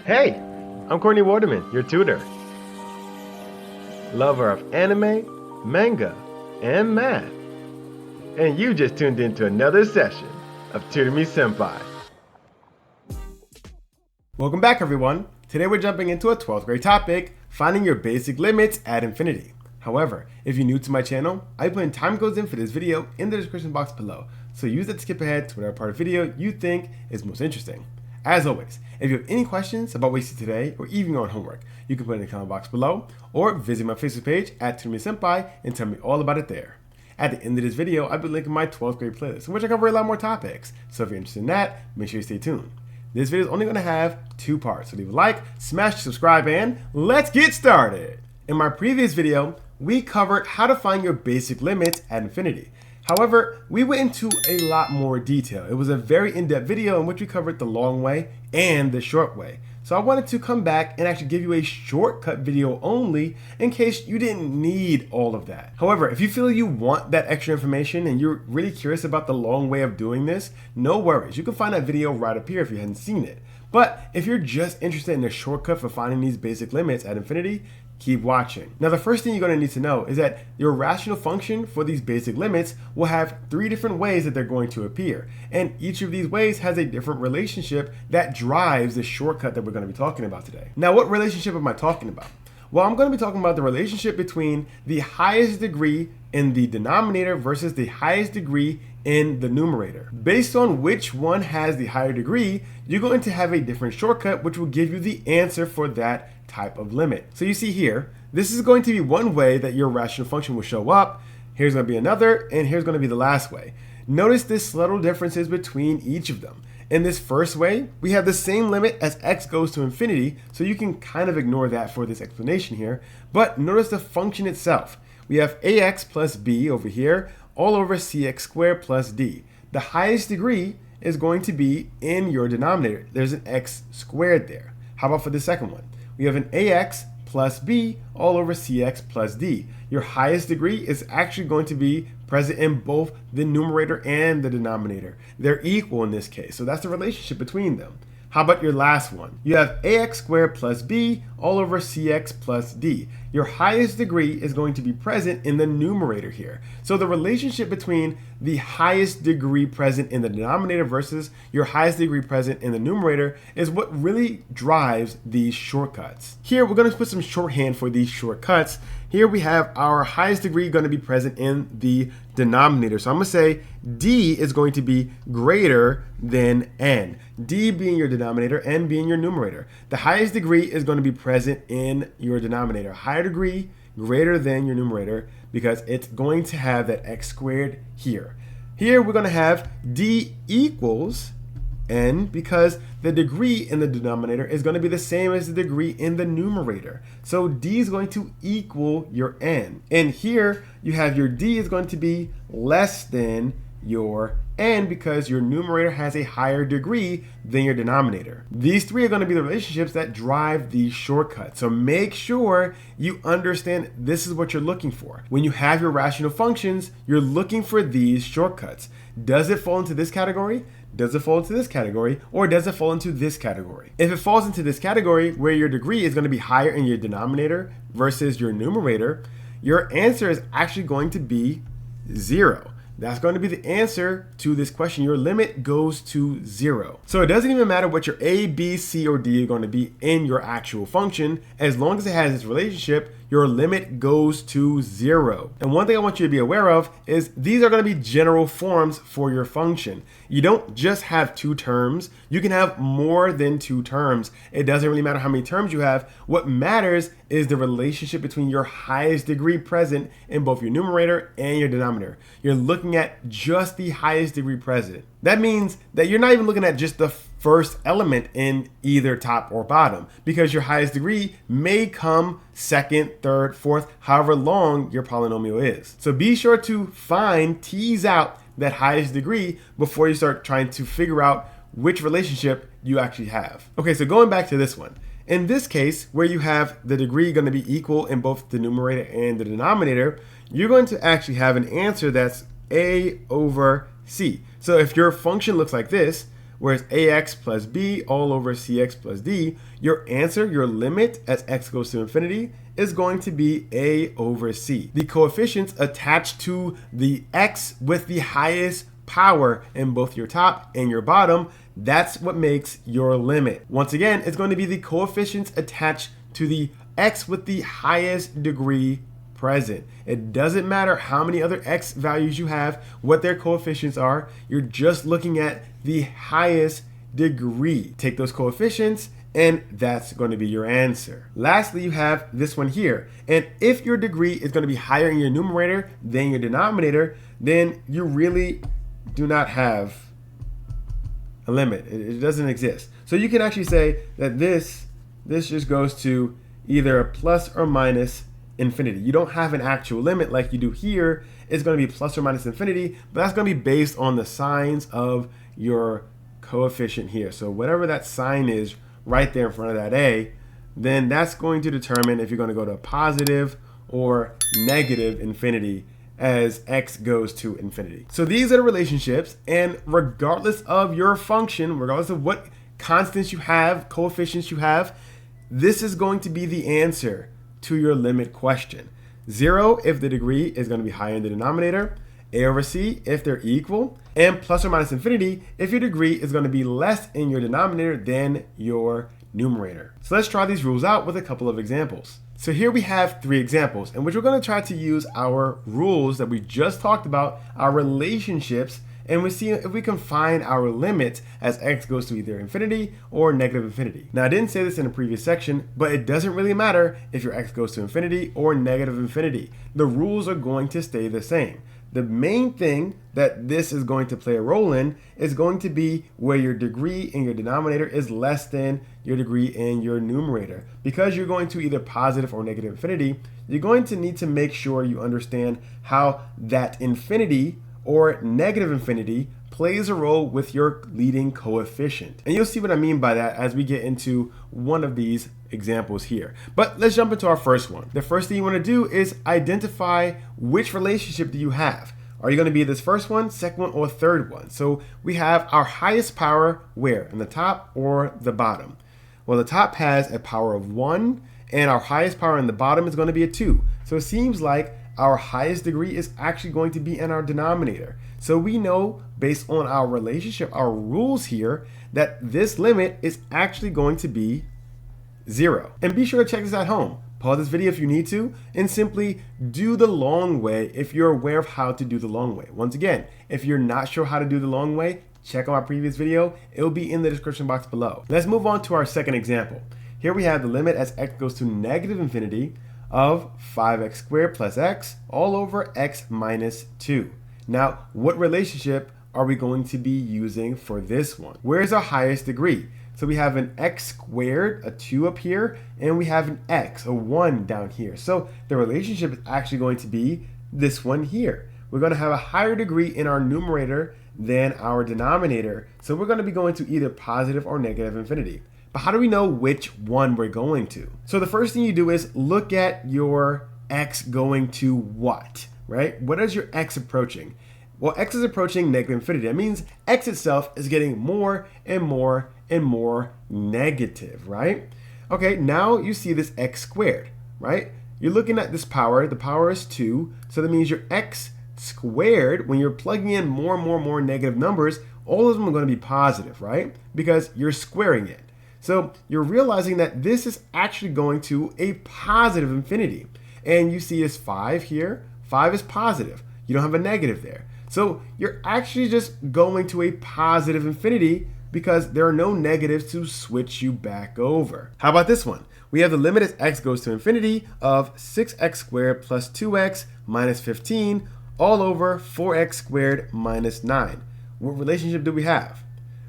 Hey, I'm Courtney Waterman, your tutor. Lover of anime, manga, and math. And you just tuned into another session of Tutor Me Senpai. Welcome back, everyone. Today we're jumping into a 12th grade topic, finding your basic limits at infinity. However, if you're new to my channel, I put in timecodes in for this video in the description box below, so use that to skip ahead to whatever part of the video you think is most interesting. As always, if you have any questions about what you see today or even your own homework, you can put it in the comment box below or visit my Facebook page at Tutor Me Senpai and tell me all about it there. At the end of this video, I'll be linking my 12th grade playlist, in which I cover a lot more topics, so if you're interested in that, make sure you stay tuned. This video is only going to have 2 parts, so leave a like, smash the subscribe, and let's get started! In my previous video, we covered how to find your basic limits at infinity. However, we went into a lot more detail. It was a very in-depth video in which we covered the long way and the short way. So I wanted to come back and actually give you a shortcut video only in case you didn't need all of that. However, if you feel you want that extra information and you're really curious about the long way of doing this, no worries. You can find that video right up here if you hadn't seen it. But if you're just interested in a shortcut for finding these basic limits at infinity, keep watching. Now, the first thing you're going to need to know is that your rational function for these basic limits will have 3 different ways that they're going to appear. And each of these ways has a different relationship that drives the shortcut that we're going to be talking about today. Now, what relationship am I talking about? Well, I'm going to be talking about the relationship between the highest degree in the denominator versus the highest degree in the numerator. Based on which one has the higher degree, you're going to have a different shortcut which will give you the answer for that type of limit. So you see here, this is going to be one way that your rational function will show up. Here's going to be another, and here's going to be the last way. Notice the subtle differences between each of them. In this first way, we have the same limit as x goes to infinity, so you can kind of ignore that for this explanation here. But notice the function itself. We have ax plus b over here, all over cx squared plus d. The highest degree is going to be in your denominator. There's an x squared there. How about for the second one? We have an ax plus b all over cx plus d. Your highest degree is actually going to be present in both the numerator and the denominator. They're equal in this case, so that's the relationship between them. How about your last one? You have ax squared plus b all over cx plus d. Your highest degree is going to be present in the numerator here. So the relationship between the highest degree present in the denominator versus your highest degree present in the numerator is what really drives these shortcuts. Here we're going to put some shorthand for these shortcuts. Here we have our highest degree going to be present in the denominator. So I'm going to say d is going to be greater than n. D being your denominator, n being your numerator. The highest degree is going to be present in your denominator. Higher degree greater than your numerator because it's going to have that x squared here. Here we're going to have d equals n because the degree in the denominator is going to be the same as the degree in the numerator. So d is going to equal your n. And here you have your d is going to be less than your n because your numerator has a higher degree than your denominator. These 3 are going to be the relationships that drive these shortcuts. So make sure you understand this is what you're looking for. When you have your rational functions, you're looking for these shortcuts. Does it fall into this category? Does it fall into this category? Or does it fall into this category? If it falls into this category where your degree is going to be higher in your denominator versus your numerator, your answer is actually going to be 0. That's going to be the answer to this question. Your limit goes to 0. So it doesn't even matter what your a, b, c, or d are going to be in your actual function. As long as it has this relationship, your limit goes to 0. And one thing I want you to be aware of is these are going to be general forms for your function. You don't just have 2 terms. You can have more than 2 terms. It doesn't really matter how many terms you have. What matters is the relationship between your highest degree present in both your numerator and your denominator. You're looking at just the highest degree present. That means that you're not even looking at just the first element in either top or bottom because your highest degree may come second, third, fourth, however long your polynomial is. So be sure to tease out that highest degree before you start trying to figure out which relationship you actually have. Okay, so going back to this one. In this case, where you have the degree going to be equal in both the numerator and the denominator, you're going to actually have an answer that's a over c. So if your function looks like this, whereas ax plus b all over cx plus d, your answer, your limit as x goes to infinity, is going to be a over c. The coefficients attached to the x with the highest power in both your top and your bottom, that's what makes your limit. Once again, it's going to be the coefficients attached to the x with the highest degree present. It doesn't matter how many other x values you have, what their coefficients are, you're just looking at the highest degree. Take those coefficients and that's going to be your answer. Lastly, you have this one here. And if your degree is going to be higher in your numerator than your denominator, then you really do not have a limit. It doesn't exist. So you can actually say that this just goes to either plus or minus infinity. You don't have an actual limit like you do here. It's going to be plus or minus infinity, but that's going to be based on the signs of your coefficient here. So whatever that sign is right there in front of that a, then that's going to determine if you're going to go to positive or negative infinity as x goes to infinity. So these are the relationships, and regardless of your function, regardless of what constants you have, coefficients you have, this is going to be the answer to your limit question. 0 if the degree is going to be higher in the denominator, a over c if they're equal, and plus or minus infinity if your degree is going to be less in your denominator than your numerator. So let's try these rules out with a couple of examples. So here we have 3 examples in which we're going to try to use our rules that we just talked about, our relationships, and we see if we can find our limits as x goes to either infinity or negative infinity. Now I didn't say this in a previous section, but it doesn't really matter if your x goes to infinity or negative infinity. The rules are going to stay the same. The main thing that this is going to play a role in is going to be where your degree in your denominator is less than your degree in your numerator. Because you're going to either positive or negative infinity, you're going to need to make sure you understand how that infinity or negative infinity plays a role with your leading coefficient. And you'll see what I mean by that as we get into one of these examples here. But let's jump into our first one. The first thing you want to do is identify which relationship do you have. Are you going to be this first one, second one, or third one? So we have our highest power where? In the top or the bottom? Well, the top has a power of 1, and our highest power in the bottom is going to be a 2. So it seems like our highest degree is actually going to be in our denominator. So we know based on our relationship, our rules here, that this limit is actually going to be 0. And be sure to check this at home. Pause this video if you need to, and simply do the long way if you're aware of how to do the long way. Once again, if you're not sure how to do the long way, check out my previous video. It will be in the description box below. Let's move on to our second example. Here we have the limit as x goes to negative infinity of 5x squared plus x all over x minus 2. Now, what relationship are we going to be using for this one? Where's our highest degree? So we have an x squared, a 2 up here, and we have an x, a 1 down here. So the relationship is actually going to be this one here. We're going to have a higher degree in our numerator than our denominator. So we're going to be going to either positive or negative infinity. But how do we know which one we're going to? So the first thing you do is look at your x going to what, right? What is your x approaching? Well, x is approaching negative infinity. That means x itself is getting more and more and more negative, right? Okay, now you see this x squared, right? You're looking at this power. The power is 2. So that means your x squared, when you're plugging in more and more and more negative numbers, all of them are going to be positive, right? Because you're squaring it. So you're realizing that this is actually going to a positive infinity. And you see this 5 here. 5 is positive. You don't have a negative there. So you're actually just going to a positive infinity because there are no negatives to switch you back over. How about this one? We have the limit as x goes to infinity of 6x squared plus 2x minus 15 all over 4x squared minus 9. What relationship do we have?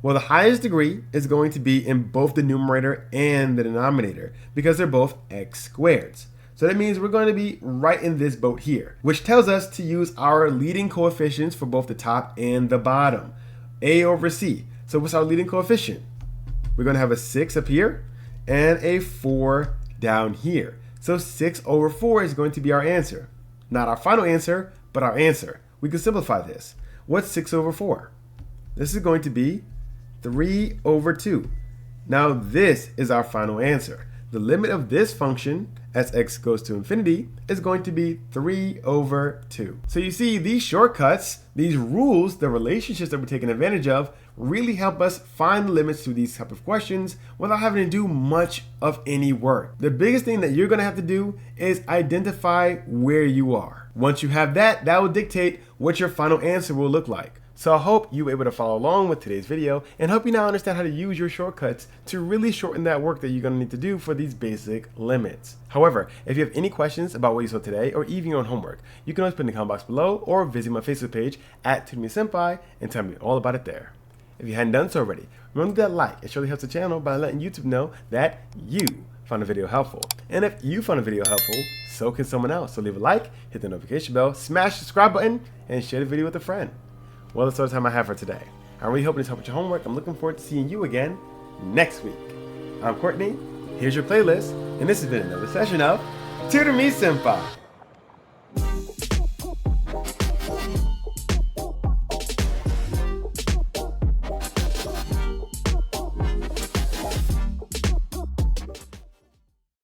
Well, the highest degree is going to be in both the numerator and the denominator because they're both x squareds. So that means we're going to be right in this boat here, which tells us to use our leading coefficients for both the top and the bottom. A over c. So what's our leading coefficient? We're going to have a 6 up here and a 4 down here. So 6 over 4 is going to be our answer. Not our final answer, but our answer. We can simplify this. What's 6 over 4? This is going to be 3 over 2. Now this is our final answer. The limit of this function, as x goes to infinity, is going to be 3 over 2. So you see, these shortcuts, these rules, the relationships that we're taking advantage of, really help us find the limits to these type of questions without having to do much of any work. The biggest thing that you're going to have to do is identify where you are. Once you have that, that will dictate what your final answer will look like. So I hope you were able to follow along with today's video and hope you now understand how to use your shortcuts to really shorten that work that you're going to need to do for these basic limits. However, if you have any questions about what you saw today or even your own homework, you can always put in the comment box below or visit my Facebook page at Tutor Sempai and tell me all about it there. If you hadn't done so already, remember that like. It surely helps the channel by letting YouTube know that you found the video helpful. And if you found the video helpful, so can someone else. So leave a like, hit the notification bell, smash the subscribe button, and share the video with a friend. Well, that's all the time I have for today. I'm really hoping this helped with your homework. I'm looking forward to seeing you again next week. I'm Courtney, here's your playlist, and this has been another session of Tutor Me Senpai.